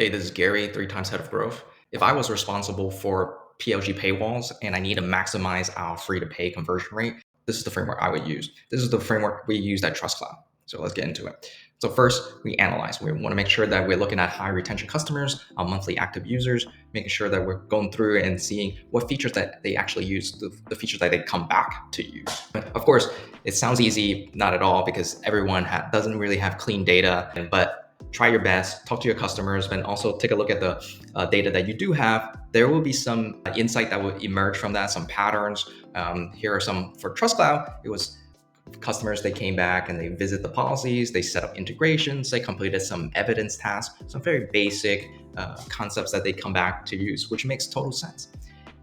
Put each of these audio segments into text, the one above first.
Hey, this is Gary, 3 times head of growth. If I was responsible for PLG paywalls and I need to maximize our free to pay conversion rate, this is the framework I would use. This is the framework we use at TrustCloud. So let's get into it. So first, we analyze. We want to make sure that we're looking at high retention customers, our monthly active users, making sure that we're going through and seeing what features that they actually use, the features that they come back to use. But of course, it sounds easy, not at all, because everyone doesn't really have clean data, but try your best, talk to your customers, and also take a look at the data that you do have. There will be some insight that will emerge from that, some patterns. Here are some for TrustCloud. It was customers, they came back and they visit the policies, they set up integrations, they completed some evidence tasks, some very basic concepts that they come back to use, which makes total sense.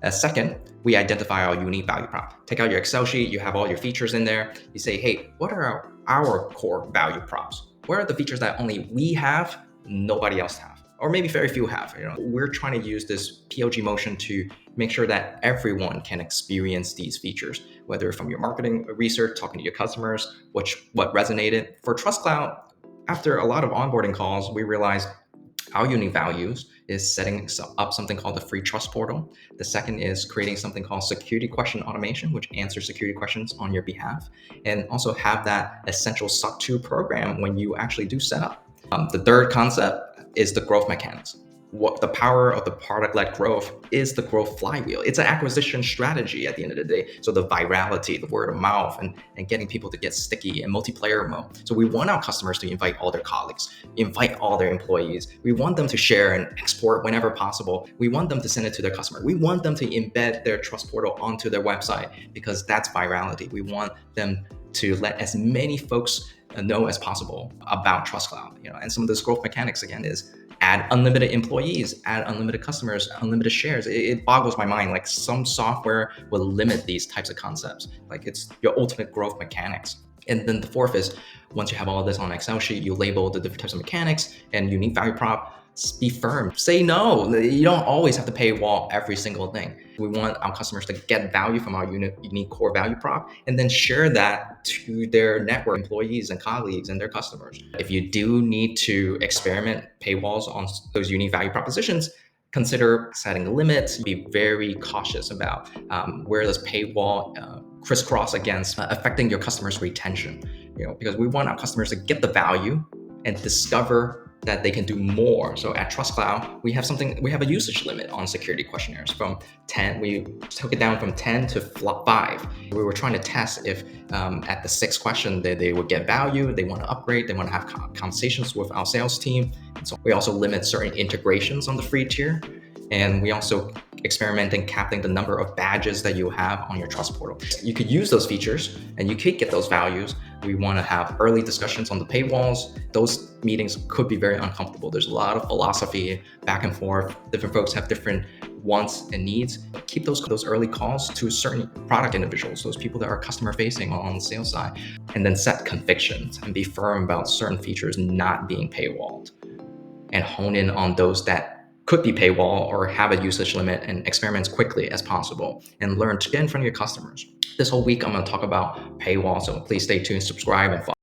Second, we identify our unique value prop. Take out your Excel sheet, you have all your features in there. You say, hey, what are our core value props? What are the features that only we have, nobody else have? Or maybe very few have. We're trying to use this PLG motion to make sure that everyone can experience these features, whether from your marketing research, talking to your customers, what resonated. For TrustCloud, after a lot of onboarding calls, we realized our unique values is setting up something called the free trust portal. The second is creating something called security question automation, which answers security questions on your behalf, and also have that essential SOC 2 program when you actually do set up. The third concept is the growth mechanics. What the power of the product-led growth is the growth flywheel. It's an acquisition strategy at the end of the day. So the virality, the word of mouth, and getting people to get sticky and multiplayer mode. So we want our customers to invite all their colleagues, invite all their employees. We want them to share and export whenever possible. We want them to send it to their customer. We want them to embed their trust portal onto their website because that's virality. We want them to let as many folks know as possible about TrustCloud. And some of those growth mechanics again is add unlimited employees, add unlimited customers, unlimited shares. It boggles my mind. Like some software will limit these types of concepts. Like it's your ultimate growth mechanics. And then the fourth is once you have all of this on an Excel sheet, you label the different types of mechanics and unique value prop. Be firm. Say no. You don't always have to paywall every single thing. We want our customers to get value from our unique core value prop and then share that to their network employees and colleagues and their customers. If you do need to experiment paywalls on those unique value propositions, consider setting limits. Be very cautious about where does paywall crisscross against affecting your customers' retention. Because we want our customers to get the value and discover that they can do more. So at TrustCloud, we have a usage limit on security questionnaires from 10. We took it down from 10 to 5. We were trying to test if at the 6th question they would get value, they want to upgrade, they want to have conversations with our sales team. And so we also limit certain integrations on the free tier. And we also experiment in capping the number of badges that you have on your trust portal. You could use those features and you could get those values. We want to have early discussions on the paywalls. Those meetings could be very uncomfortable. There's a lot of philosophy back and forth. Different folks have different wants and needs. Keep those early calls to certain product individuals, those people that are customer facing on the sales side, and then set convictions and be firm about certain features not being paywalled and hone in on those that could be paywall or have a usage limit and experiment as quickly as possible and learn to get in front of your customers. This whole week, I'm going to talk about paywall. So please stay tuned, subscribe, and follow.